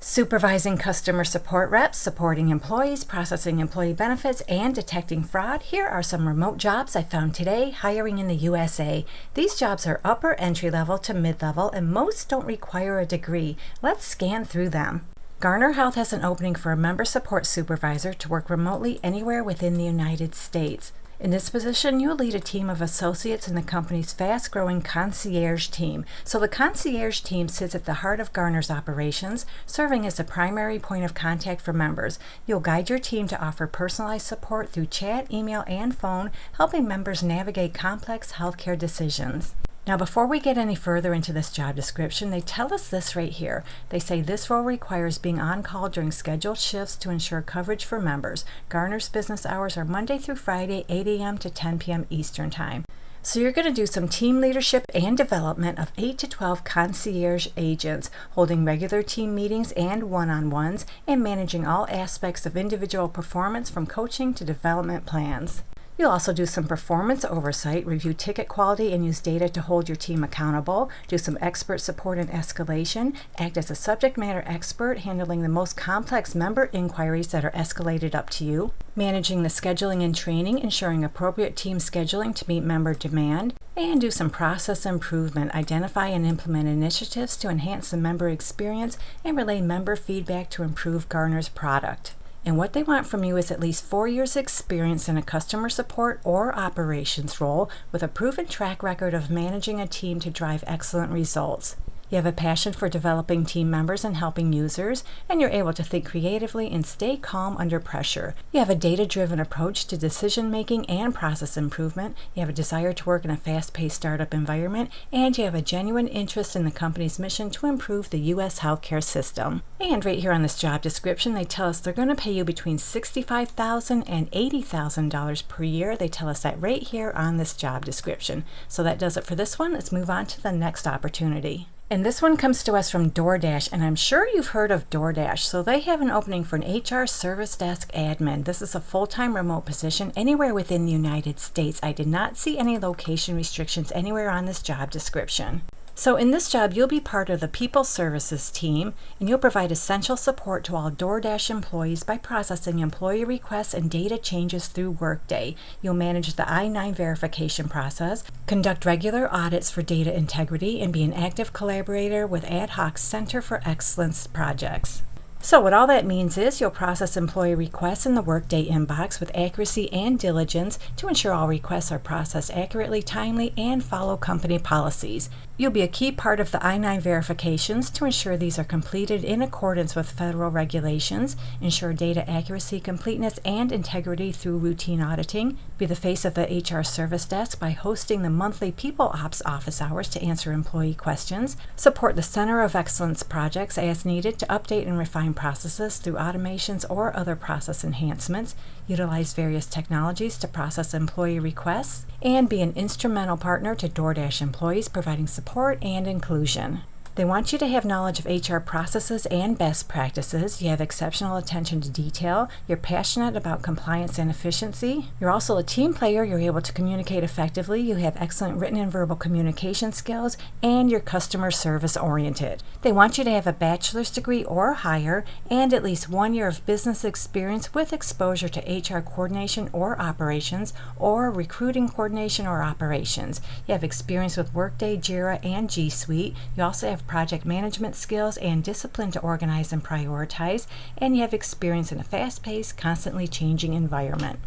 Supervising customer support reps, supporting employees, processing employee benefits, and detecting fraud. Here are some remote jobs I found today, hiring in the USA. These jobs are upper entry level to mid-level, and most don't require a degree. Let's scan through them. Garner Health has an opening for a member support supervisor to work remotely anywhere within the United States. In this position, you'll lead a team of associates in the company's fast-growing concierge team. So the concierge team sits at the heart of Garner's operations, serving as the primary point of contact for members. You'll guide your team to offer personalized support through chat, email, and phone, helping members navigate complex healthcare decisions. Now, before we get any further into this job description, they tell us this right here. They say this role requires being on call during scheduled shifts to ensure coverage for members. Garner's business hours are Monday through Friday, 8 a.m. to 10 p.m. Eastern Time. So you're going to do some team leadership and development of 8 to 12 concierge agents, holding regular team meetings and one-on-ones, and managing all aspects of individual performance from coaching to development plans. You'll also do some performance oversight, review ticket quality, and use data to hold your team accountable, do some expert support and escalation, act as a subject matter expert, handling the most complex member inquiries that are escalated up to you, managing the scheduling and training, ensuring appropriate team scheduling to meet member demand, and do some process improvement, identify and implement initiatives to enhance the member experience, and relay member feedback to improve Garner's product. And what they want from you is at least 4 years' experience in a customer support or operations role with a proven track record of managing a team to drive excellent results. You have a passion for developing team members and helping users, and you're able to think creatively and stay calm under pressure. You have a data-driven approach to decision-making and process improvement. You have a desire to work in a fast-paced startup environment, and you have a genuine interest in the company's mission to improve the U.S. healthcare system. And right here on this job description, they tell us they're going to pay you between $65,000 and $80,000 per year. They tell us that right here on this job description. So that does it for this one. Let's move on to the next opportunity. And this one comes to us from DoorDash, and I'm sure you've heard of DoorDash. So they have an opening for an HR service desk admin. This is a full-time remote position anywhere within the United States. I did not see any location restrictions anywhere on this job description. So in this job, you'll be part of the People Services team, and you'll provide essential support to all DoorDash employees by processing employee requests and data changes through Workday. You'll manage the I-9 verification process, conduct regular audits for data integrity, and be an active collaborator with Ad Hoc Center for Excellence projects. So what all that means is you'll process employee requests in the Workday inbox with accuracy and diligence to ensure all requests are processed accurately, timely, and follow company policies. You'll be a key part of the I-9 verifications to ensure these are completed in accordance with federal regulations, ensure data accuracy, completeness, and integrity through routine auditing, be the face of the HR service desk by hosting the monthly People Ops office hours to answer employee questions, support the Center of Excellence projects as needed to update and refine processes through automations or other process enhancements, utilize various technologies to process employee requests, and be an instrumental partner to DoorDash employees providing support and inclusion. They want you to have knowledge of HR processes and best practices. You have exceptional attention to detail. You're passionate about compliance and efficiency. You're also a team player. You're able to communicate effectively. You have excellent written and verbal communication skills, and you're customer service oriented. They want you to have a bachelor's degree or higher and at least 1 year of business experience with exposure to HR coordination or operations or recruiting coordination or operations. You have experience with Workday, Jira, and G Suite. You also have project management skills and discipline to organize and prioritize, and you have experience in a fast-paced, constantly changing environment.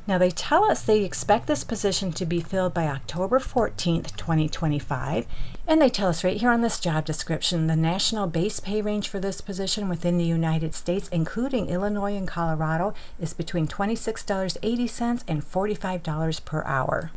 Now they tell us they expect this position to be filled by October 14th, 2025, and they tell us right here on this job description the national base pay range for this position within the United States, including Illinois and Colorado, is between $26.80 and $45 per hour.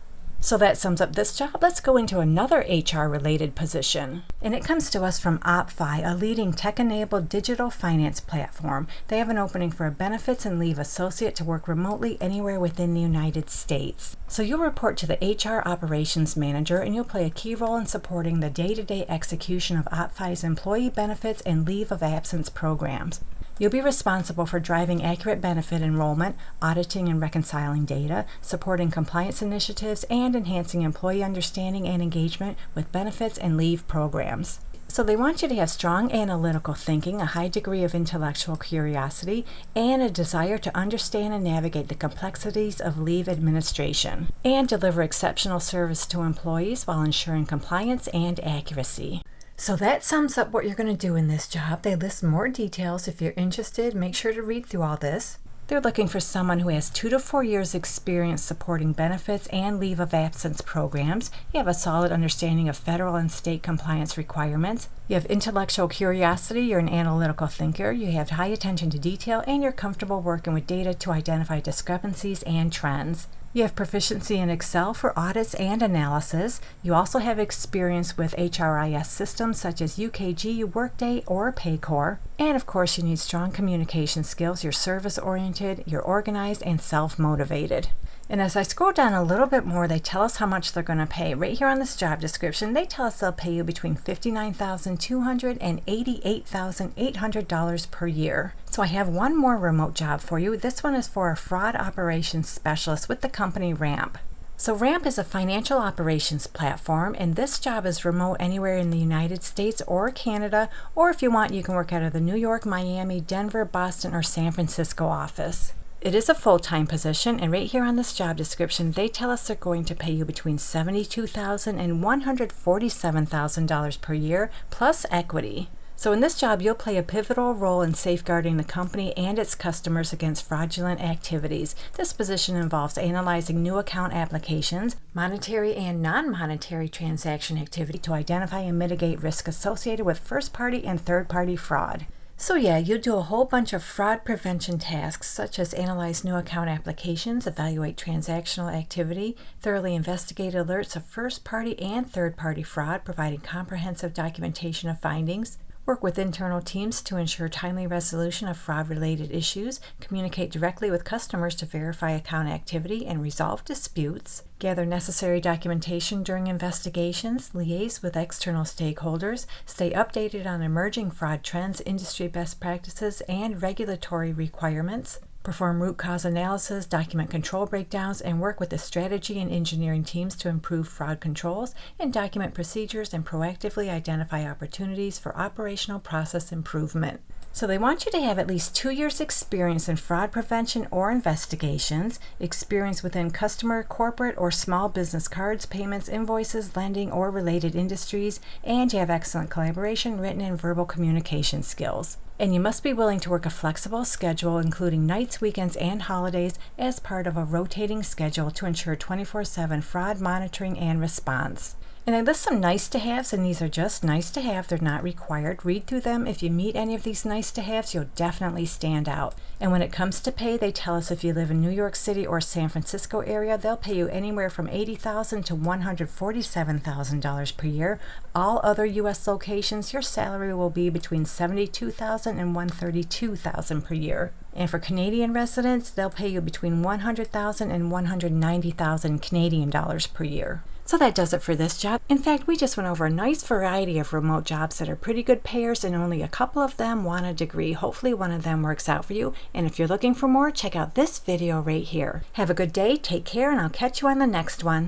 So that sums up this job. Let's go into another HR-related position. And it comes to us from OppFi, a leading tech-enabled digital finance platform. They have an opening for a benefits and leave associate to work remotely anywhere within the United States. So you'll report to the HR operations manager, and you'll play a key role in supporting the day-to-day execution of OppFi's employee benefits and leave of absence programs. You'll be responsible for driving accurate benefit enrollment, auditing and reconciling data, supporting compliance initiatives, and enhancing employee understanding and engagement with benefits and leave programs. So they want you to have strong analytical thinking, a high degree of intellectual curiosity, and a desire to understand and navigate the complexities of leave administration, and deliver exceptional service to employees while ensuring compliance and accuracy. So that sums up what you're going to do in this job. They list more details. If you're interested, make sure to read through all this. They're looking for someone who has 2 to 4 years experience supporting benefits and leave of absence programs. You have a solid understanding of federal and state compliance requirements. You have intellectual curiosity, you're an analytical thinker, you have high attention to detail, and you're comfortable working with data to identify discrepancies and trends. You have proficiency in Excel for audits and analysis. You also have experience with HRIS systems such as UKG, Workday, or Paycor. And of course, you need strong communication skills. You're service-oriented, you're organized, and self-motivated. And as I scroll down a little bit more, they tell us how much they're going to pay. Right here on this job description, they tell us they'll pay you between $59,200 and $88,800 per year. So I have one more remote job for you. This one is for a fraud operations specialist with the company Ramp. So Ramp is a financial operations platform, and this job is remote anywhere in the United States or Canada, or if you want, you can work out of the New York, Miami, Denver, Boston, or San Francisco office. It is a full-time position, and right here on this job description, they tell us they're going to pay you between $72,000 and $147,000 per year, plus equity. So in this job, you'll play a pivotal role in safeguarding the company and its customers against fraudulent activities. This position involves analyzing new account applications, monetary and non-monetary transaction activity to identify and mitigate risk associated with first-party and third-party fraud. So yeah, you do a whole bunch of fraud prevention tasks such as analyze new account applications, evaluate transactional activity, thoroughly investigate alerts of first-party and third-party fraud, providing comprehensive documentation of findings, work with internal teams to ensure timely resolution of fraud-related issues, communicate directly with customers to verify account activity and resolve disputes, gather necessary documentation during investigations, liaise with external stakeholders, stay updated on emerging fraud trends, industry best practices, and regulatory requirements, perform root cause analysis, document control breakdowns, and work with the strategy and engineering teams to improve fraud controls, and document procedures and proactively identify opportunities for operational process improvement. So they want you to have at least 2 years experience in fraud prevention or investigations, experience within customer, corporate, or small business cards, payments, invoices, lending, or related industries, and you have excellent collaboration, written and verbal communication skills. And you must be willing to work a flexible schedule, including nights, weekends, and holidays as part of a rotating schedule to ensure 24/7 fraud monitoring and response. And they list some nice to haves, and these are just nice to have. They're not required. Read through them. If you meet any of these nice to haves, you'll definitely stand out. And when it comes to pay, they tell us if you live in New York City or San Francisco area, they'll pay you anywhere from $80,000 to $147,000 per year. All other U.S. locations, your salary will be between $72,000 and $132,000 per year. And for Canadian residents, they'll pay you between $100,000 and $190,000 Canadian dollars per year. So that does it for this job. In fact, we just went over a nice variety of remote jobs that are pretty good payers, and only a couple of them want a degree. Hopefully one of them works out for you. And if you're looking for more, check out this video right here. Have a good day, take care, and I'll catch you on the next one.